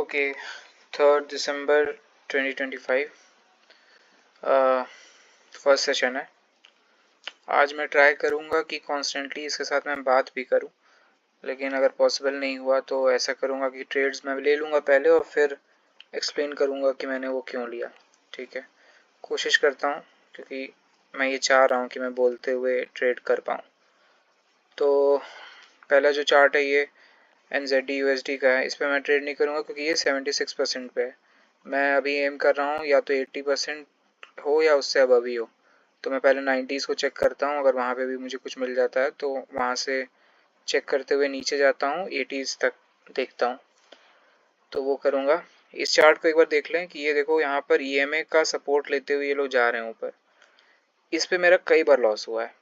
Okay, 3 दिसंबर 2025 first session है। आज मैं ट्राई करूँगा कि कॉन्स्टेंटली इसके साथ मैं बात भी करूँ, लेकिन अगर पॉसिबल नहीं हुआ तो ऐसा करूँगा कि ट्रेड्स मैं ले लूँगा पहले और फिर एक्सप्लेन करूँगा कि मैंने वो क्यों लिया। ठीक है, कोशिश करता हूँ क्योंकि मैं ये चाह रहा हूँ कि मैं बोलते हुए ट्रेड कर पाऊँ। तो पहला जो चार्ट है ये NZD USD का है। इस पर मैं ट्रेड नहीं करूँगा क्योंकि ये 76% पे है। मैं अभी एम कर रहा हूँ या तो 80% हो या उससे अबव ही हो। तो मैं पहले 90s को चेक करता हूँ, अगर वहाँ पे भी मुझे कुछ मिल जाता है तो वहाँ से चेक करते हुए नीचे जाता हूँ, 80s तक देखता हूँ, तो वो करूँगा। इस चार्ट को एक बार देख लें कि ये देखो यहाँ पर EMA का सपोर्ट लेते हुए ये लोग जा रहे हैं ऊपर। इस पे मेरा कई बार लॉस हुआ है,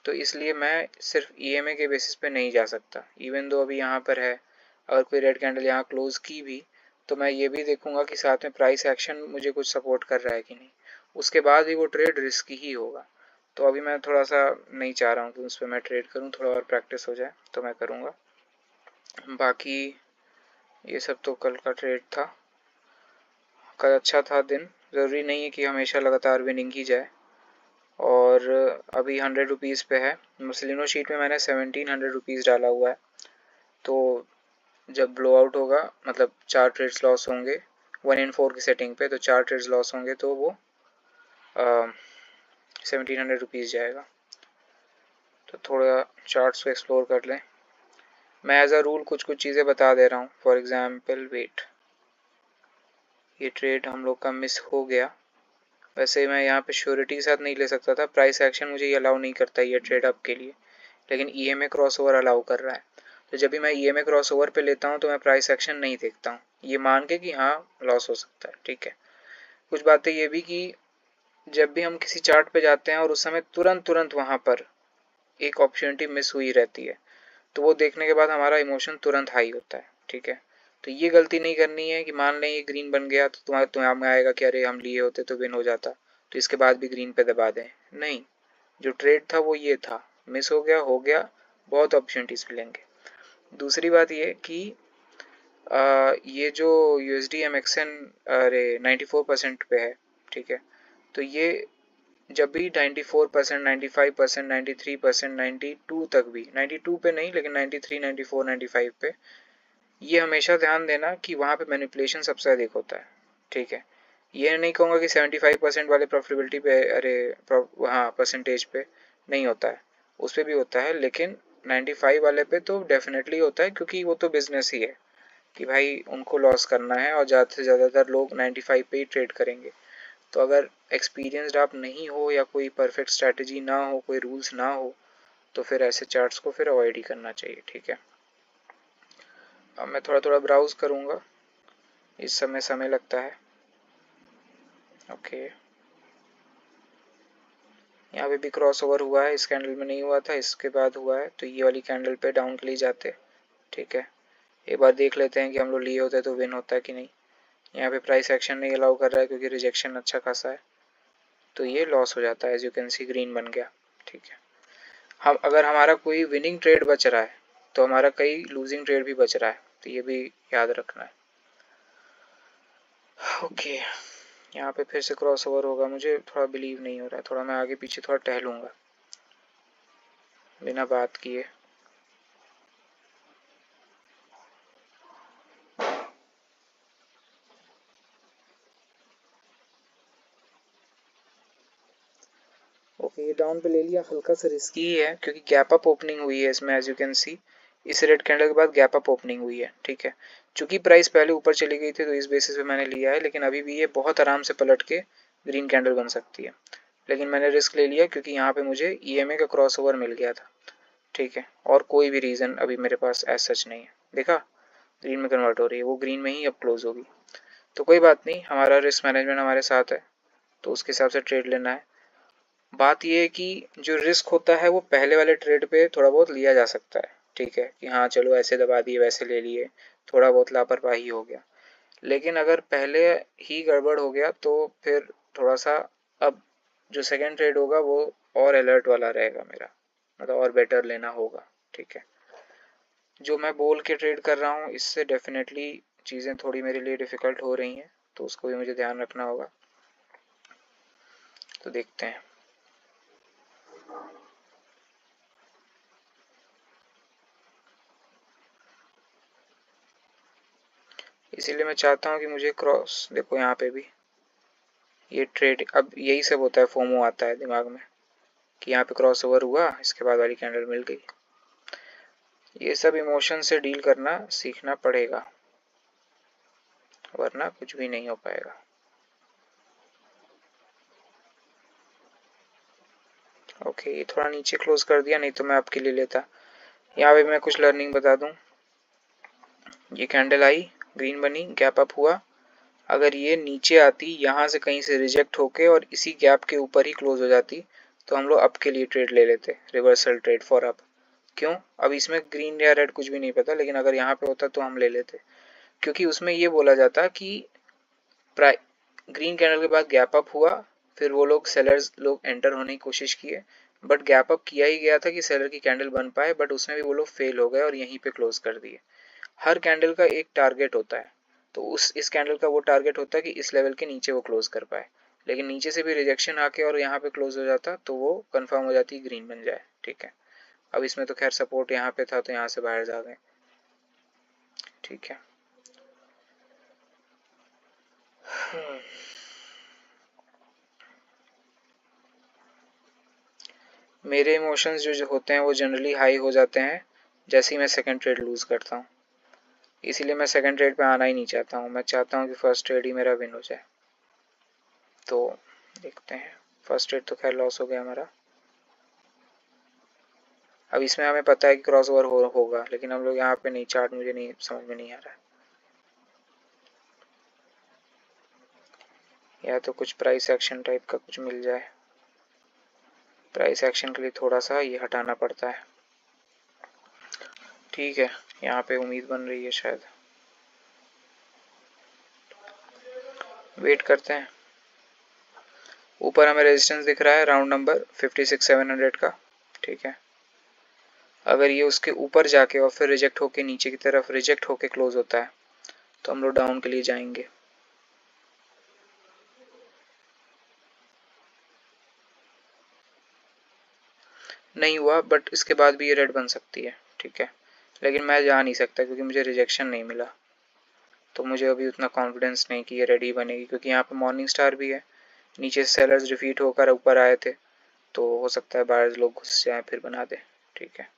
तो इसलिए मैं सिर्फ EMA के बेसिस पे नहीं जा सकता। इवन दो अभी यहाँ पर है, अगर कोई रेड कैंडल यहाँ क्लोज की भी तो मैं ये भी देखूंगा कि साथ में प्राइस एक्शन मुझे कुछ सपोर्ट कर रहा है कि नहीं। उसके बाद भी वो ट्रेड रिस्की ही होगा। तो अभी मैं थोड़ा सा नहीं चाह रहा हूँ कि उस पर मैं ट्रेड करूँ, थोड़ा और प्रैक्टिस हो जाए तो मैं करूँगा। बाकी ये सब तो कल का ट्रेड था। कल अच्छा था दिन, ज़रूरी नहीं है कि हमेशा लगातार विनिंग ही जाए। और अभी 100 रुपीज़ पे है। मसलिनो शीट में मैंने 1700 रुपीज़ डाला हुआ है। तो जब ब्लो आउट होगा, मतलब 4 ट्रेड्स लॉस होंगे 1 in 4 की सेटिंग पे, तो 4 ट्रेड्स लॉस होंगे तो वो 1700 रुपीज़ जाएगा। तो थोड़ा चार्ट्स को एक्सप्लोर कर लें। मैं एज अ रूल कुछ चीज़ें बता दे रहा हूँ। फॉर एग्जाम्पल वेट, ये ट्रेड हम लोग का मिस हो गया। वैसे मैं यहाँ पे श्योरिटी के साथ नहीं ले सकता था, प्राइस एक्शन मुझे ये अलाउ नहीं करता ये ट्रेड अप के लिए, लेकिन EMA क्रॉस ओवर अलाउ कर रहा है। तो जब भी मैं EMA क्रॉस ओवर पे लेता हूँ तो मैं प्राइस एक्शन नहीं देखता हूँ, ये मान के कि हाँ लॉस हो सकता है। ठीक है, कुछ बातें ये भी कि जब भी हम किसी चार्ट पे जाते हैं और उस समय तुरंत वहाँ पर एक अपॉर्चुनिटी मिस हुई रहती है, तो वो देखने के बाद हमारा इमोशन तुरंत हाई होता है। ठीक है, तो ये गलती नहीं करनी है कि मान लें ये ग्रीन बन गया तो तुम्हारे में आएगा कि अरे हम लिए होते तो विन हो जाता, तो इसके बाद भी ग्रीन पे दबा दें। नहीं, जो ट्रेड था वो ये था, मिस हो गया, बहुत अपॉर्चुनिटीज मिलेंगे। दूसरी बात ये कि ये जो USD MXN अरे 94% पे है। ठीक है, तो ये जब भी 94%, 95%, 93%, 92 तक भी, 92 पे नहीं लेकिन 93, 94, 95 पे, ये हमेशा ध्यान देना कि वहाँ पे मैनिपुलेशन सबसे अधिक होता है। ठीक है, ये नहीं कहूँगा कि 75% वाले प्रॉफिटेबिलिटी पे अरे हाँ परसेंटेज पे नहीं होता है, उस पर भी होता है, लेकिन 95 वाले पे तो डेफिनेटली होता है, क्योंकि वो तो बिजनेस ही है कि भाई उनको लॉस करना है और ज़्यादा से ज़्यादातर लोग 95 पे ही ट्रेड करेंगे। तो अगर एक्सपीरियंसड आप नहीं हो या कोई परफेक्ट स्ट्रैटेजी ना हो, कोई रूल्स ना हो, तो फिर ऐसे चार्ट्स को फिर अवॉइड ही करना चाहिए। ठीक है, अब मैं थोड़ा ब्राउज करूँगा, इस समय लगता है। ओके, यहाँ पे भी क्रॉस ओवर हुआ है, इस कैंडल में नहीं हुआ था, इसके बाद हुआ है, तो ये वाली कैंडल पे डाउन के लिए जाते। ठीक है, एक बार देख लेते हैं कि हम लोग लिए होते तो विन होता है कि नहीं। यहाँ पे प्राइस एक्शन नहीं अलाउ कर रहा है क्योंकि रिजेक्शन अच्छा खासा है, तो ये लॉस हो जाता है। As you can see green बन गया। ठीक है, हम अगर हमारा कोई विनिंग ट्रेड बच रहा है तो हमारा कई लूजिंग ट्रेड भी बच रहा है, तो ये भी याद रखना है। ओके, यहाँ पे फिर से क्रॉस ओवर होगा, मुझे थोड़ा बिलीव नहीं हो रहा है, थोड़ा मैं आगे पीछे थोड़ा टहलूंगा बिना बात किए। ओके, ये डाउन पे ले लिया, हल्का सा रिस्की ही है क्योंकि गैप अप ओपनिंग हुई है इसमें। एज यू कैन सी इस रेड कैंडल के बाद गैप अप ओपनिंग हुई है। ठीक है, चूंकि प्राइस पहले ऊपर चली गई थी तो इस बेसिस पे मैंने लिया है, लेकिन अभी भी ये बहुत आराम से पलट के ग्रीन कैंडल बन सकती है, लेकिन मैंने रिस्क ले लिया क्योंकि यहाँ पे मुझे EMA का क्रॉस ओवर मिल गया था। ठीक है, और कोई भी रीज़न अभी मेरे पास एज सच नहीं है। देखा, ग्रीन में कन्वर्ट हो रही है, वो ग्रीन में ही अब क्लोज होगी। तो कोई बात नहीं, हमारा रिस्क मैनेजमेंट हमारे साथ है, तो उसके हिसाब से ट्रेड लेना है। बात यह है कि जो रिस्क होता है वो पहले वाले ट्रेड पे थोड़ा बहुत लिया जा सकता है। ठीक है, कि हाँ चलो ऐसे दबा दिए, वैसे ले लिए, थोड़ा बहुत लापरवाही हो गया। लेकिन अगर पहले ही गड़बड़ हो गया तो फिर थोड़ा सा, अब जो सेकेंड ट्रेड होगा वो और अलर्ट वाला रहेगा मेरा, मतलब और बेटर लेना होगा। ठीक है, जो मैं बोल के ट्रेड कर रहा हूँ इससे डेफिनेटली चीज़ें थोड़ी मेरे लिए डिफ़िकल्ट हो रही हैं, तो उसको भी मुझे ध्यान रखना होगा। तो देखते हैं। इसीलिए मैं चाहता हूँ कि मुझे क्रॉस, देखो यहाँ पे भी ये ट्रेड, अब यही सब होता है, फोमो आता है दिमाग में कि यहाँ पे क्रॉस ओवर हुआ, इसके बाद वाली कैंडल मिल गई। ये सब इमोशन से डील करना सीखना पड़ेगा, वरना कुछ भी नहीं हो पाएगा। ओके, ये थोड़ा नीचे क्लोज कर दिया, नहीं तो मैं आपके लिए लेता। यहाँ पे मैं कुछ लर्निंग बता दूं। ये कैंडल आई, ग्रीन बनी, गैप अप हुआ, अगर ये नीचे आती यहाँ से कहीं से रिजेक्ट होके और इसी गैप के ऊपर ही क्लोज हो जाती, तो हम लोग अप के लिए ट्रेड ले लेते, रिवर्सल ट्रेड फॉर अप। क्यों? अब इसमें ग्रीन या रेड कुछ भी नहीं पता, लेकिन अगर यहाँ पे होता तो हम ले लेते, क्योंकि उसमें ये बोला जाता कि ग्रीन कैंडल के बाद गैप अप हुआ, फिर वो लोग सेलर्स लोग एंटर होने की कोशिश किए, बट गैप अप किया ही गया था कि सेलर की कैंडल बन पाए, बट उसमें भी वो लोग फेल हो गए और यहीं पे क्लोज कर दिए। हर कैंडल का एक टारगेट होता है, तो इस कैंडल का वो टारगेट होता है कि इस लेवल के नीचे वो क्लोज कर पाए, लेकिन नीचे से भी रिजेक्शन आके और यहाँ पे क्लोज हो जाता तो वो कंफर्म हो जाती ग्रीन बन जाए। ठीक है, अब इसमें तो खैर सपोर्ट यहाँ पे था, तो यहाँ से बाहर जा गए। ठीक है, मेरे इमोशंस जो होते हैं वो जनरली हाई हो जाते हैं जैसे ही मैं सेकंड ट्रेड लूज करता हूँ, इसीलिए मैं सेकंड ट्रेड पे आना ही नहीं चाहता हूँ। मैं चाहता हूँ कि फर्स्ट ट्रेड ही मेरा विन हो जाए। तो देखते हैं, फर्स्ट ट्रेड तो खैर लॉस हो गया हमारा। अब इसमें हमें पता है कि क्रॉस ओवर होगा, लेकिन हम लोग यहाँ पे नहीं, चार्ट मुझे नहीं समझ में नहीं आ रहा है। या तो कुछ प्राइस एक्शन टाइप का कुछ मिल जाए। प्राइस एक्शन के लिए थोड़ा सा ये हटाना पड़ता है। ठीक है, यहाँ पे उम्मीद बन रही है शायद, वेट करते हैं। ऊपर हमें रेजिस्टेंस दिख रहा है राउंड नंबर 56,700 का। ठीक है, अगर ये उसके ऊपर जाके और फिर रिजेक्ट होके नीचे की तरफ रिजेक्ट होके क्लोज होता है तो हम लोग डाउन के लिए जाएंगे। नहीं हुआ, बट इसके बाद भी ये रेड बन सकती है। ठीक है, लेकिन मैं जा नहीं सकता क्योंकि मुझे रिजेक्शन नहीं मिला, तो मुझे अभी उतना कॉन्फिडेंस नहीं कि ये रेड ही बनेगी, क्योंकि यहाँ पे मॉर्निंग स्टार भी है, नीचे सेलर्स डिफीट होकर ऊपर आए थे, तो हो सकता है बाहर लोग घुस जाए फिर बना दे। ठीक है,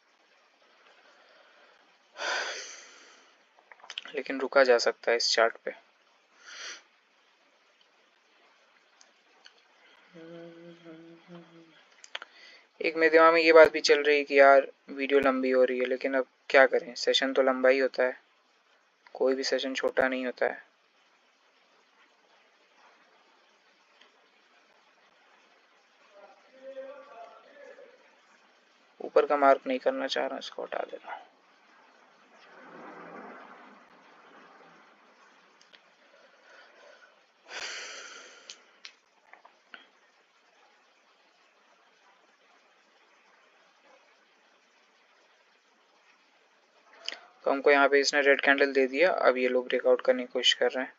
लेकिन रुका जा सकता है इस चार्ट पे। एक मेरे दिमाग में ये बात भी चल रही है कि यार वीडियो लंबी हो रही है, लेकिन अब क्या करें, सेशन तो लंबा ही होता है, कोई भी सेशन छोटा नहीं होता है। ऊपर का मार्क नहीं करना चाह रहा, इसको हटा देता हूँ। तो हमको यहाँ पे इसने रेड कैंडल दे दिया, अब ये लोग ब्रेकआउट करने की कोशिश कर रहे हैं।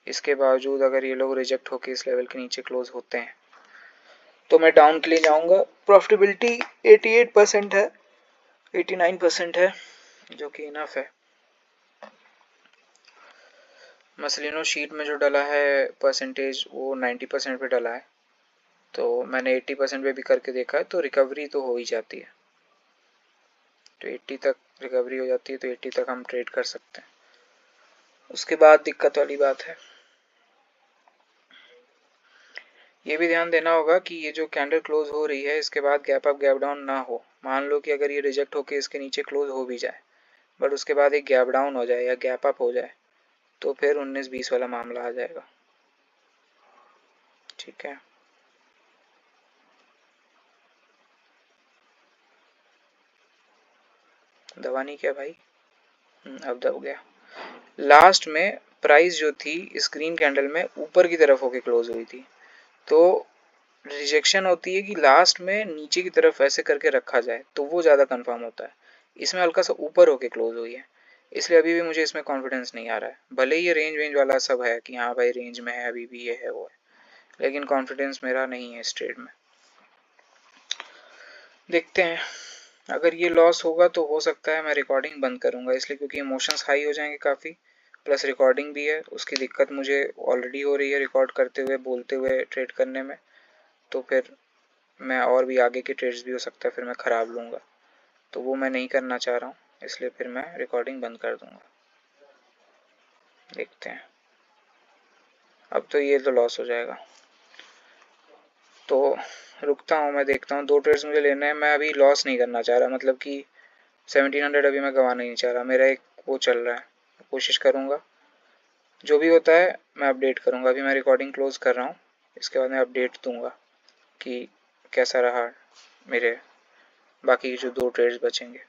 इसके बावजूद अगर ये लोग रिजेक्ट होकर इस लेवल के नीचे क्लोज होते हैं तो मैं डाउन के लिए जाऊंगा। प्रॉफिटेबिलिटी 88% है, 89% है, जो कि इनफ है। मसलिनो शीट में जो डला है परसेंटेज वो 90% पे डला है, तो मैंने 80% पे भी करके देखा है, तो रिकवरी तो हो ही जाती है। तो 80 तक रिकवरी हो जाती है, तो 80 तक हम ट्रेड कर सकते हैं, उसके बाद दिक्कत वाली बात है। ये भी ध्यान देना होगा कि ये जो कैंडल क्लोज हो रही है इसके बाद गैप अप गैप डाउन ना हो। मान लो कि अगर ये रिजेक्ट होके इसके नीचे क्लोज हो भी जाए, बट उसके बाद एक गैप डाउन हो जाए या गैप अप हो जाए, तो फिर 19-20 वाला मामला आ जाएगा। ठीक है, दबा नहीं क्या भाई? अब दब गया। लास्ट में प्राइस जो थी इस ग्रीन कैंडल में ऊपर की तरफ होके क्लोज हुई थी, तो रिजेक्शन होती है कि लास्ट में नीचे की तरफ ऐसे करके रखा जाए, तो वो ज़्यादा कंफर्म होता है। इसमें हल्का सा ऊपर होके क्लोज हुई है, इसलिए अभी भी मुझे इसमें कॉन्फिडेंस नहीं आ रहा है। भले ही ये रेंज वाला सब है कि हाँ भाई रेंज में है, अभी भी ये है वो है, लेकिन कॉन्फिडेंस मेरा नहीं है इस ट्रेड में। देखते हैं, अगर ये लॉस होगा तो हो सकता है मैं रिकॉर्डिंग बंद करूँगा, इसलिए क्योंकि इमोशंस हाई हो जाएंगे काफ़ी, प्लस रिकॉर्डिंग भी है, उसकी दिक्कत मुझे ऑलरेडी हो रही है रिकॉर्ड करते हुए बोलते हुए ट्रेड करने में, तो फिर मैं और भी आगे के ट्रेड्स भी हो सकता है फिर मैं ख़राब लूँगा, तो वो मैं नहीं करना चाह रहा हूँ, इसलिए फिर मैं रिकॉर्डिंग बंद कर दूँगा। देखते हैं, अब तो ये तो लॉस हो जाएगा, तो रुकता हूँ, मैं देखता हूँ। 2 ट्रेड्स मुझे लेने हैं, मैं अभी लॉस नहीं करना चाह रहा, मतलब कि 1700 अभी मैं गंवाना नहीं चाह रहा, मेरा एक वो चल रहा है, कोशिश करूँगा जो भी होता है मैं अपडेट करूँगा। अभी मैं रिकॉर्डिंग क्लोज कर रहा हूँ, इसके बाद मैं अपडेट दूँगा कि कैसा रहा मेरे बाकी जो 2 ट्रेड्स बचेंगे।